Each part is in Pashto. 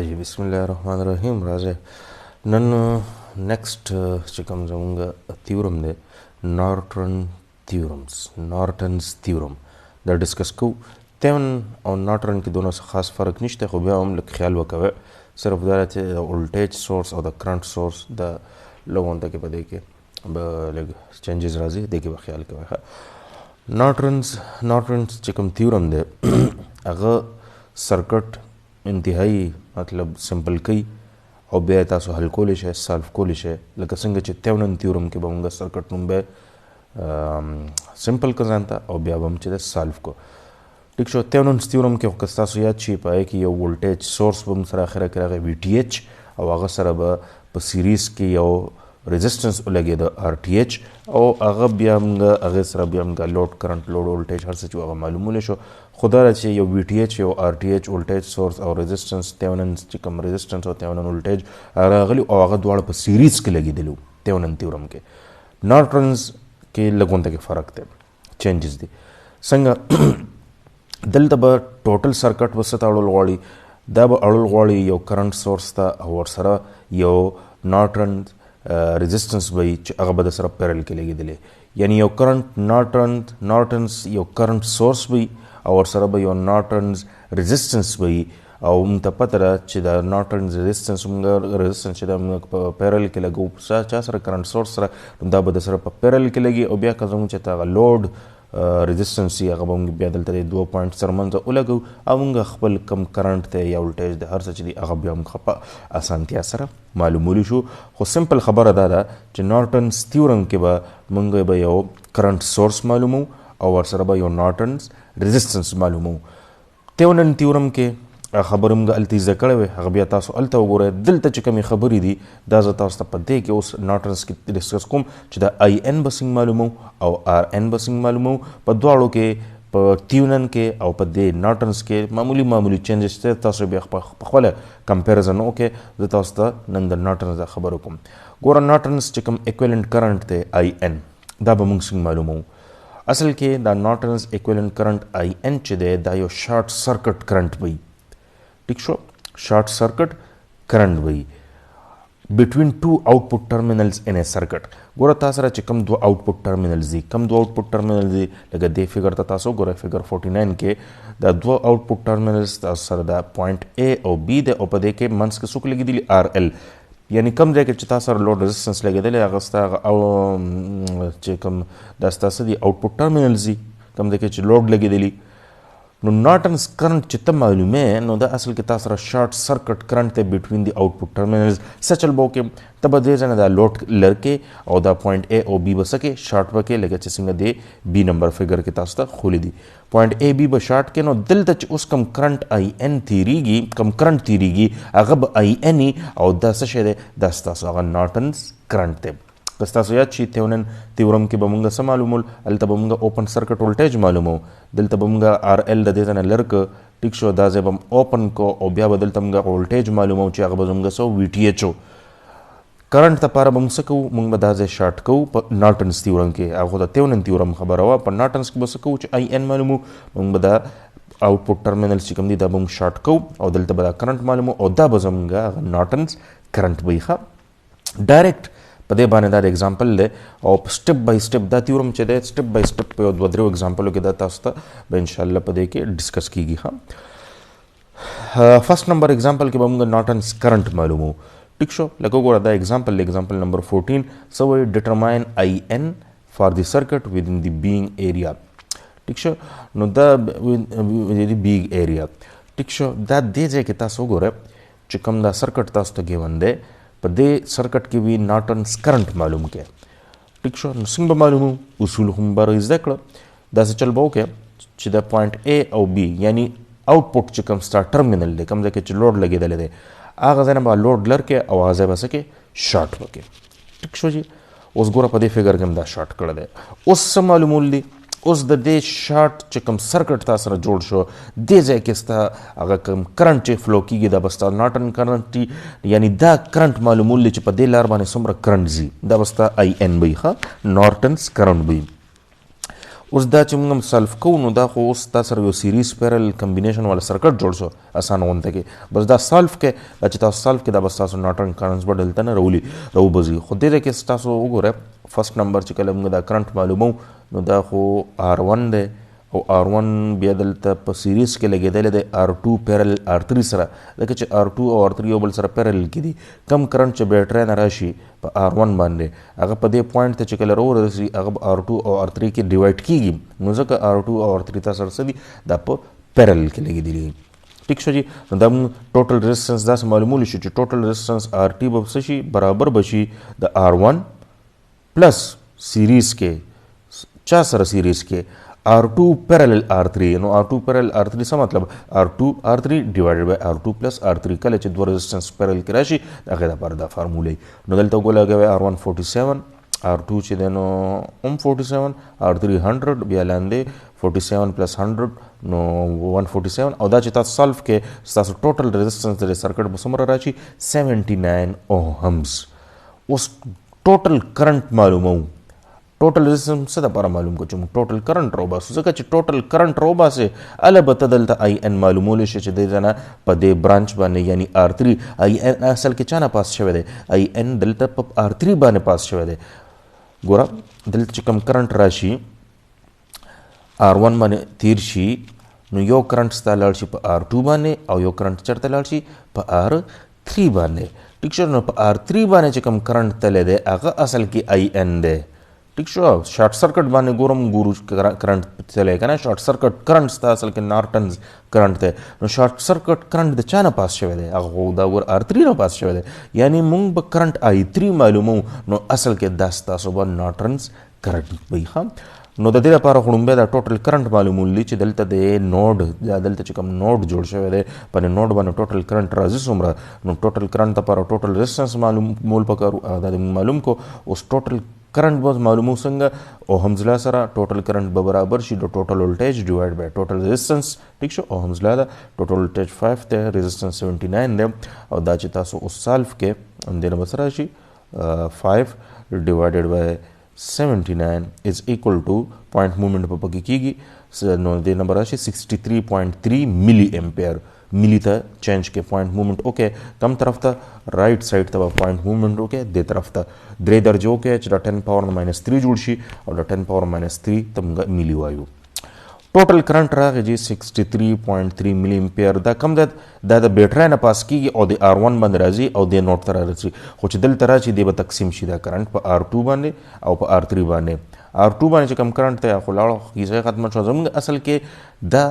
जी बिस्मिल्लाहिर्रहमानिर्रहीम राजे none next چې کوم زمونږ تیورم دی نارټنز تیورم دا ډسکس کو تیون او نارټن کې دونه خاص فرق نشته خو بیا هم لږ خیال وکوي صرف دا چې د ولټیج سورس او د کرنٹ سورس د لګون ته کې په دې کې به لږ چینجز راځي دې کې به خیال کوي نارټنز چې کوم تیورم دی هغه سرکټ انتهایی مطلب سمپل کوي او بیا تاسو حل کولی شئ سالف کولی شئ لکه څنګه چې تیونن تیورم کې به موږ سرکټ نوم به سمپل کو ځان ته او بیا به هم چې سالف کو ټیک شو تیونن تیورم کې خو که تاسو یاد شي په کې یو ولټیج سورس به هم سره اخره کې راغی وي ټي ایچ او هغه سره به په سیریز کې یو ریزسټنس ولګېده آر ټي ایچ او هغه بیا موږ هغې سره بیا موږ لوډ کرنټ لوډ ولټیج هر څه چې هغه معلومولی شو خو دا چې یو وي ټي ایچ یو آر ټي ایچ ولټیج سورس او ریزسټنس تیونن چې کوم ریزسټنس او تیونن ولټیج راغلي او هغه دواړه په سیریز کې لګېدلي وو تیونن تیورم کې نارټنز کې لږ غونته کې فرق دی چینجز دي څنګه دلته به ټوټل سرکټ به څه ته اړول غواړي دا به اړول غواړي یو کرنټ سورس ته او ورسره یو نارټنز ریزسټنس به چې هغه به د سره پیرل کې لګېدلی یعنی یو کرنټ نارټنز یو کرنټ سورس به او ورسره به یو نارټنز ریزسټنس به او موږ ته پته ده چې د نارټنز ریزسټنس چې دا موږ په پیرل کې لګو چا سره کرنټ سورس سره دا به د سره په پیرل کې لګي او بیا که زموږ چې هغه لوډ ریزسټنس یې هغه به موږ بیا دلته د 2 پوینټ سره منځه ولګو او موږ خپل کم کرنټ دی یا ولټیج د هر څه چې دی هغه بیا موږ په اسانتیا سره معلومولی شو خو سمپل خبره دا ده چې نارټنز تیورم کې به موږ به یو کرنټ سورس معلومو او ورسره به یو نارټنز ریزسټنس معلومو تیونن تیورم کې خبره موږ هلته زده کړې وې هغه بیا تاسو هلته وګورئ دلته چې کومې خبرې دي دا زه تاسو ته په دې کې اوس نارټنز کې ډسکس کوم چې د آی ان به څنګه معلومو او آر ان به څنګه معلومو په دواړو کې په تیونن کې او په دې نارټنز کې معمولی چینجز ته تاسو بیا پخپله کمپیریزن وکړئ زه تاسو ته نن د نارټنز خبرې کوم ګوره نارټنز چې کوم ایکویلنټ کرنټ دی آی ان دا به موږ څنګه معلومو اصل کې دا نارټنز ایکویلنټ کرنټ آی ان چې دی دا یو شارټ سرکټ کرنټ وي ٹھیک شو شارٹ سرکٹ کرنٹ وي بټوین ټو آوټپوټ ټرمینلز ان ا سرکټ ګوره تاسو سره چې کوم 2 آوټپوټ ټرمینلز دي کوم 2 آوټپوټ ټرمینلز دي لکه دې فګر ته تاسو ګوره فګر 49 کې دا 2 آوټپوټ ټرمینلز تاسو سره دا پوینټ A او B د او په دې کې منځ کې څوک لګېدلي RL یعنی کم ځای کې چې تاسو سره لوډ ریزسټنس لګېدلی هغه ستا او چې کوم دا ستاسو دي آوټپوټ ټرمینلز دي کم ځای کې چې لوډ لګېدلی نو نارټنز کرنٹ چې ته معلومې نو دا اصل کې تاسو سره شارټ سرکټ کرنٹ دی بټوین دی آوټپوټ ټرمینلز څه چل به وکړې ته به دې ځای نه دا لوډ لرکې او دا پوینټ A او B به څه کې شارټ به کې لکه چې څنګه دی B نمبر فګر کې تاسو ته ښولی دي پوینټ A B به شارټ کې نو دلته چې اوس کم کرنٹ آی ان تیریږي کم کرنٹ تیریږي هغه به آی ان او دا څه شی دی دا ستاسو هغه نارټنز کرنٹ دی که ستاسو یاد شي تیونن تیورم کې به موږ څه معلومول هلته به موږ اوپن سرکټ ولټیج معلومو دلته به موږ آر ایل د دې ځای نه لر که ټیک شو دا ځای به اوپن کو او بیا به دلته موږ ولټیج معلومو چې هغه به زموږ څه وي ټي ایچ کرنٹ دپاره به موږ څه کوو موږ به دا ځای شارټ کوو په نارټنز تیورم کې هغه د تیونن تیورم خبره وه په نارټنز کې به څه کوو چې آی ان معلومو موږ به دا آوټپوټ ټرمینل چې کوم دي دا به موږ شارټ کوو او دلته به دا کرنٹ معلومو او دا به زموږ نارټنز کرنٹ وي ښه ډایرکټ په دې باندې دا اگزامپل دی او سټپ بای سټپ دا تیورم چې دی سټپ بای سټپ په یو 2-3 اگزامپلو کې دا تاسو ته به انشاءالله په دې کې ډسکس کیږي ښه فرست نمبر اگزامپل کې به موږ نارټنز کرنٹ معلومو ټیک شو لکه وګوره دا اگزامپل نمبر 14 څه وایي ډیټرماین آی ان فار دی سرکټ ودین دی بینګ ایریا ټیک شو نو دا دی بیګ ایریا ټیک شو دا دې ځای کې تاسو وګوره چې کوم دا سرکټ تاسو ته ګیون دی په دې سرکټ کې وي نارټنز کرنٹ معلوم کړئ ټیک شو نو څنګه به معلومو اصول هم به زده کړه داسې چل به وکړئ چې د پوینټ A او B یعنی آوټپوټ چې کوم ستا ټرمینل دی کوم ځای کې چې لوډ لګېدلی دی هغه ځای نه به لوډ لر کې او هغه ځای به څه کې شارټ وکړې ټیک شو جي اوس ګوره په دې فګر کې هم دا شارټ کړی دی اوس څه معلومول دي اوس د دې شارټ چې کوم سرکټ تا سره جوړ شو دې ځای کې ستا هغه کوم کرنټ چې فلو کېږي دا به ستا نارټن کرنټ یعنی دا کرنټ معلومول دی چې په دې لار باندې څومره کرنټ ځي دا به ستا آی ان وي ښه نارټنز کرنټ وي اوس دا چې موږ سالف کوو نو دا خو اوس تا سره یو سیریز پیرل کمبینیشن والا سرکټ جوړ شو اسانه غونډه کې بس دا سالف کې دا چې تاسو سالف کې دا بس تاسو نارټن کرنټس به دلته نه راوبځي خو دې کې تاسو وګوره فرست نمبر چې کله موږ دا کرنټ معلومو نو دا خو R1 دی او R1 بیا دلته په سیریز کې لګېدلی دی R2 پیرل R3 سره ځکه چې R2 او R3 یو بل سره پیرل کې دي کم کرنټ چې بیټرۍ نه راشي په R1 باندې هغه په دې پوینټ ته چې کله راورسي هغه په R2 او R3 کې ډیوایډ کېږي نو ځکه R2 او R3 ته سره څه دي دا په پیرل کې لګېدلي دي ټیک شو جی نو دا ټوټل ريزسټنس داسې معلومولی شو چې ټوټل ريزسټنس RT به څه شي برابر به شي د R1 پلس سیریز کې چا سره سیریز کې R2 parallel R3 نو R2 parallel R3 څه مطلب R2 R3 divided by R2 plus R3 کله چې دوه ريزسټنس parallel کې راشي هغه لپاره دا فارموله نو دلته وګورئ R1 47 R2 چې دی نو 47 R3 100 بیا لاندې 47 plus 100 نو 147 او دا چې تاسو سالف کې تاسو ټوټل ريزسټنس د سرکټ به څومره راشي 79 اوهمز اوس ټوټل کرنٹ معلومو ټوټل ريزسټنس څه دپاره معلوم کړو چې موږ ټوټل کرنټ راوباسو ځکه چې ټوټل کرنټ راوباسې البته دلته IN معلومولی شي چې دې ځنه په دې برانچ باندې یعنی R3 IN اصل کې چا نه پاس شوی دی IN دلته په R3 باندې پاس شوی دی ګوره دلته چې کوم کرنټ راشي R1 باندې تیر شي نو یو کرنټ ستا لاړ شي په R2 باندې او یو کرنټ چېرته لاړ شي په R3 باندې ټیک شو نو په R3 باندې چې کوم کرنټ تللی دی هغه اصل کې IN دی ٹھیک شو شارٹ سرکٹ باندې ګورو کرنٹ تللی که نه شارٹ سرکٹ کرنٹ ستا اصل کې نارټنز کرنٹ دی نو شارٹ سرکٹ کرنٹ د چا نه پاس شوی دی هغه خو دا ور R3 نه پاس شوی دی یعنی موږ به کرنٹ I3 معلومو نو اصل کې دا ستاسو به نارټنز کرنٹ وي ښه نو د دې لپاره خو لومبی دا ټوټل کرنٹ معلومولی چې دلته د نوډ دا دلته چې کوم نوډ جوړ شوی دی په دې نوډ باندې ټوټل کرنٹ راځي څومره نو ټوټل کرنٹ لپاره ټوټل ريزسټنس معلومول پکارو دا معلوم کو اوس ټوټل کرنٹ به معلومو څنګه اوهمز لا سره ټوټل کرنٹ به برابر شي د ټوټل ولټیج ډیوایډ بای ټوټل ريزسټنس ټیک شو اوهمز لا دا ټوټل ولټیج 5 ته ريزسټنس 79 دی او دا چې تاسو اوس سالف کې اندینه بسره شي 5 ډیوایډډ بای 79 is equal to point movement په پکې کېږي نو دې نمبر راشي 63.3 ملي امپیر ملي ته چینج کې پوینټ موومنټ وکړئ کم طرف ته رایټ سایډ ته به پوینټ موومنټ وکړئ دې طرف ته درې درجه وکړئ چې د 10 پاور ماینس 3 جوړ شي او د 10 پاور ماینس 3 ته موږ ملي وایو ټوټل کرنٹ راغی جی 63.3 ملي امپیر دا کم ده دا د بیټرۍ نه پاس کېږي او د R1 باندې راځي او د نوټ ته راځي خو چې دلته راشي دی به تقسیم شي دا کرنٹ په R2 باندې او په R3 باندې R2 باندې چې کم کرنٹ ته خو لاړو کیسه ختمه شو زموږ اصل کې دا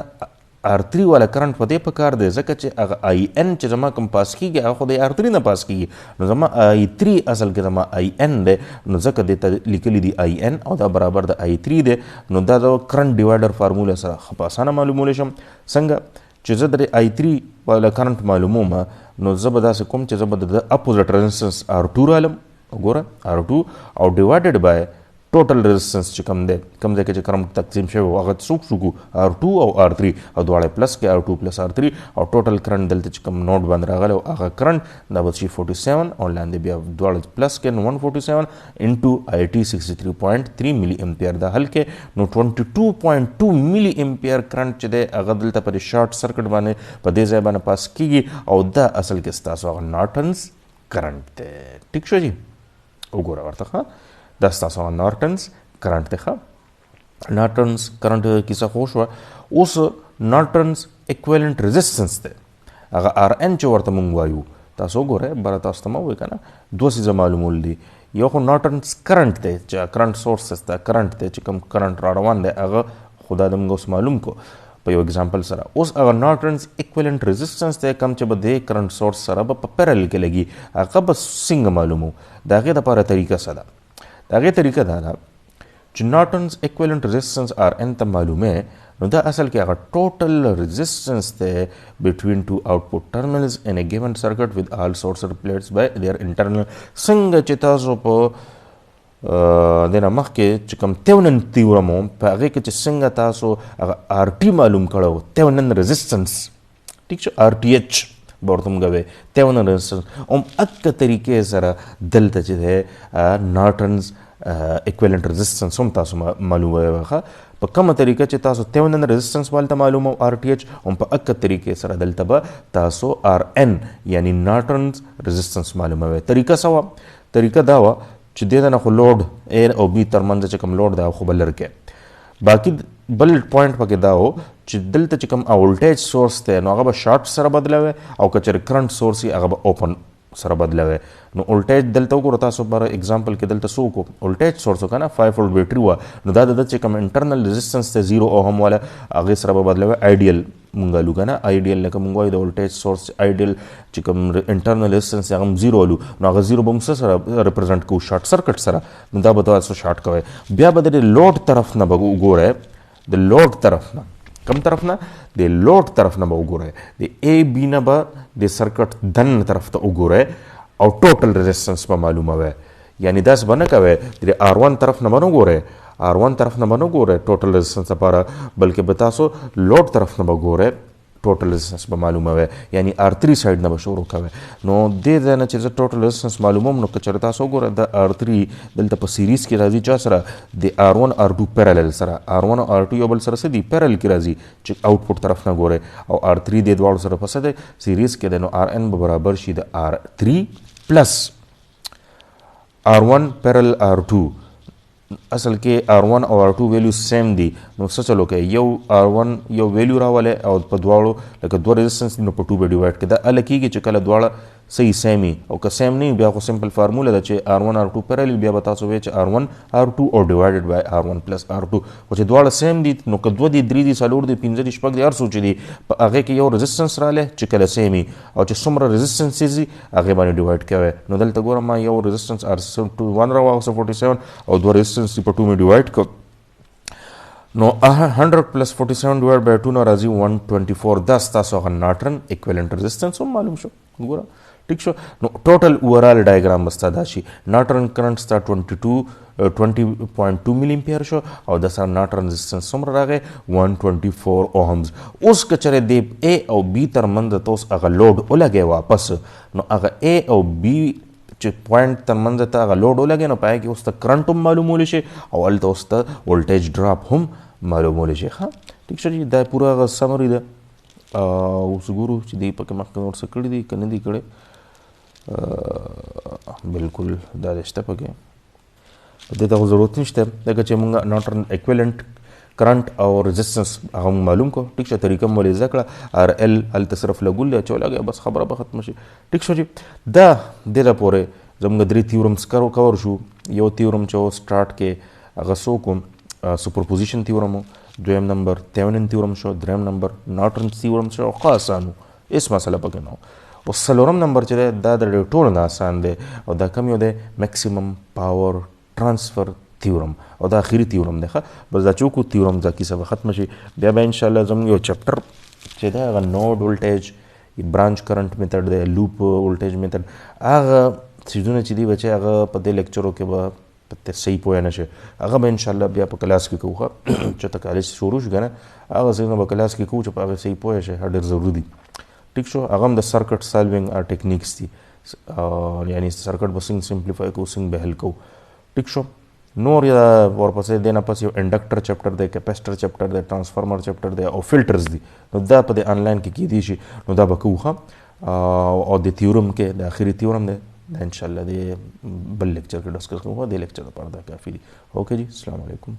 R3 والا کرنٹ په دې پکار دی ځکه چې هغه IN چې زما کوم پاس کېږي هغه خو د R3 نه پاس کېږي نو زما I3 اصل کې زما IN دی نو ځکه دې ته لیکلي دي IN او دا برابر د I3 دی نو دا د کرنٹ ډیوایډر فارموله سره ښه په اسانه معلومولی شم څنګه چې زه د I3 والا کرنٹ معلوموم نو زه به داسې کوم چې زه به د اپوزټ ريزسټنس R2 رالم وګوره R2 او ډیوایډډ بای ټوټل ريزسټنس چې کم دی کم ځای کې چې کرم تقسیم شوی هغه څوک شو R2 او R3 او دواړه پلس کې R2 پلس R3 او ټوټل کرنٹ دلته چې کم نوټ باندې راغلی او هغه کرنٹ دا به شي 47 او لاندې بیا دواړه پلس کې 147 انټو IT 63.3 ملي امپیر دا حل کې نو 22.2 ملي امپیر کرنٹ چې دی هغه دلته په شارټ سرکټ باندې په دې ځای باندې پاس کېږي او دا اصل کې ستاسو هغه نارټنز کرنٹ دی ټیک شو جی وګوره ورته ښه دا ستاسو نارټنز کرنٹ دی ښه نارټنز کرنٹ کیسه خو شوه اوس نارټنز اکویلنټ ريزسټنس دی هغه RN چې ورته موږ وایو تاسو وګورئ بره تاسو ته مه وایي که نه دوه څیزه معلومول دي یو خو نارټنز کرنٹ دی چې کرنٹ سورس دی کرنٹ دی چې کوم کرنٹ را روان دی هغه خو دا د موږ اوس معلوم کو په یو اگزامپل سره اوس هغه نارټنز اکویلنټ ريزسټنس دی کم چې به د کرنٹ سورس سره به په پیرل کې لګي هغه به څنګه معلومو د هغې دپاره طریقه څه ده د هغې طریقه دا ده چې نارټنز اکویلنټ ريزسټنس RN ته معلومې نو دا اصل کې هغه ټوټل ريزسټنس دی بټوین ټو آوټپوټ ټرمینلز ان ا ګیون سرکټ with all source replaced by their internal څنګه چې تاسو په د نه مخکې چې کوم تیونن تیورم په هغې کې چې څنګه تاسو هغه RT معلوم کړو تیونن ريزسټنس ټیک شو RTH به ورته موږ وایو تیونن ريزسټنس اکه طریقې سره دلته چې دی نارټنز اکویلنټ ريزسټنس هم تاسو معلوموي ښه په کومه طریقه چې تاسو تیونن ريزिस्टेंस والته معلومه او RTH هم په اکه طریقې سره دلته به تاسو RN یعنی نارټنز ريزिस्टेंस معلومه وي. طریقه دا و چې دنه خو لوډ A او B ترمنځ چې کوم لوډ دا خو بل لرکه باقي بل پوینټ پکې دا و چې دلته چې کوم وولټیج سورس ته نو هغه به شارټ سره بدلوي او کچر کرنٹ سورس یې هغه به اوپن سره بدلوي. نو وولټیج دلته وګورئ تاسو پر اگزامپل کې دلته سو کو وولټیج سورس کنه 5 وولټ بیټری و نو دا د چې کوم انټرنل ريزिस्टेंस ته 0 اوهم والا هغه سره به بدلوي آیډیل مونږه لګنه آیډیل لکه مونږ وای د وولټیج سورس آیډیل چې کوم انټرنل ريزिस्टेंस هغه 0 ولو نو هغه 0 به موږ سره ریپرزینټ کو شارټ سرکټ سره نو دا به تاسو شارټ کوي. بیا به د لوډ طرف نه وګورئ د لوډ طرف نه کم طرف نه د لوډ طرف نه به وګورئ د A B نه به د سرکټ دن طرف ته وګورئ او ټوټل ريزिस्टेंस به معلومه وي. یعنی داس بنه کوي د R1 طرف نه باندې وګورئ R1 طرف نه باندې وګورئ ټوټل ريزिस्टेंस لپاره بلکې به تاسو لوډ طرف نه وګورئ ټوټل ريزिस्टेंस به معلومه وي. یعنی R3 سایډ نه به شروع کوي نو د دې نه چې ټوټل ريزिस्टेंس معلوموم نو کچره تاسو وګورئ د R3 دلته په سیریز کې راځي چا سره د R1 R2 پیرالل سره R1 او R2 یو بل سره سدي پیرالل کې راځي چې آوټپوټ طرف نه ګورئ او R3 د دوړ سره پسه د سیریز کې د نو RN به برابر شي د R3 پلس R1 پیرالل R2 اصل کې R1 او R2 ویلیو سیم دي نو څه چلو کوي یو R1 یو ویلیو راولې او په دواړو لکه دوه ريزिस्टेंस نو په 2 به ډیوایډ کړه دا الکیږي چې کله دواړه صحیح سیمي او که سیم نه بیا خو سمپل فارموله ده چې R1 R2 پیرالل بیا به تاسو وایي چې R1 R2 او ډیوایډډ بای R1 پلس R2 او چې دواړه سیم دي نو که دوه دي درې دي څلور دي پنځه دي شپږ دي هر څو چې دي په هغه کې یو ريزिस्टेंस رااله چې کله سیمي او چې څومره ريزिस्टेंस دي هغه باندې ډیوایډ کوي نو دلته ګورم ما یو ريزिस्टेंस R1 راو 47 او دوه ريزिस्टेंस په 2 می ډیوایډ کو نو 100 پلس 47 ډیوایډ بای 2 نو راځي 124 دا تاسو هغه نارټن ایکویلنٹ ريزिस्टेंس هم معلوم شو ګوره ٹھیک شو. نو ټوټل اوورال ډایګرام بستا دا شي نارټن کرنٹ ستا 20.2 ملي امپیر شو او د سره نارټن ريزिस्टेंस څومره راغی 124 اوهمز. اوس کچره د A او B ترمنځ توس هغه لوډ ولګي واپس نو هغه A او B چې پوینټ ترمنځ ته هغه لوډ ولګي نو پای کې اوس ته کرنٹ هم معلومول شي او الته اوس ته وولټیج ډراپ هم معلومول شي. ها ٹھیک شو دا پورا هغه سمری ده اوس ګورو چې دی پکې مخکې ورڅ کړی دی کنه دی کړی بالکل دا رشته پکې د ته ضرورت نشته دغه چې موږ نارټن ایکویلنٹ کرنٹ او ريزिस्टेंस هغه معلوم کو ټیک شه طریقه مولې ذکر RL ال تصرف لګول چولګه بس خبره به ختم شي. ټیک شو جی دا د لپاره زموږ درې تیورمز کور شو. یو تیورم چې سٹارټ کې هغه سو کوم سپرپوزیشن تیورم دویم نمبر تیونن تیورم شو دریم نمبر نارټن تیورم شو خاصانو اس مسله پکې نو او څلورم نمبر چې دا د ټولو نه آسان دی او دا کم یو دی میکسیمم پاور ټرانسفر تیورم او دا اخیری تیورم دی بس دا چوکو تیورم ځکه سبا ختم شي بیا به ان شاء الله زموږ یو چپټر چې دا هغه نوډ وولټیج برانچ کرنٹ میتھډ دی لوپ وولټیج میتھډ هغه څیزونه چې دی بچي هغه په دې لیکچرو کې به پته صحیح پوه نه شي هغه به ان شاء الله بیا په کلاس کې کوو چې ته کالج شروع شو کنه هغه څنګه به کلاس کې کوو چې په هغه صحیح پوه شي ډېر ضروري دی. ٹھیک شو هغه د سرکټ سالوینګ ټیکنیکس دي یعنی سرکټ بسنګ سمپلیفای کو سنګ به حل کو. ټیک شو نور یا ورپسې دینه پس یو انډکټر چپټر دی کیپیسټر چپټر دی ټرانسفارمر چپټر دی او فلټرز دي نو دا په د انلاین کې کیدی شي نو دا به کوو او د تیورم کې د اخیری تیورم دی ان شاء الله د بل لیکچر کې ډسکس کوو د لیکچر لپاره دا کافي دی. اوکے جی السلام علیکم.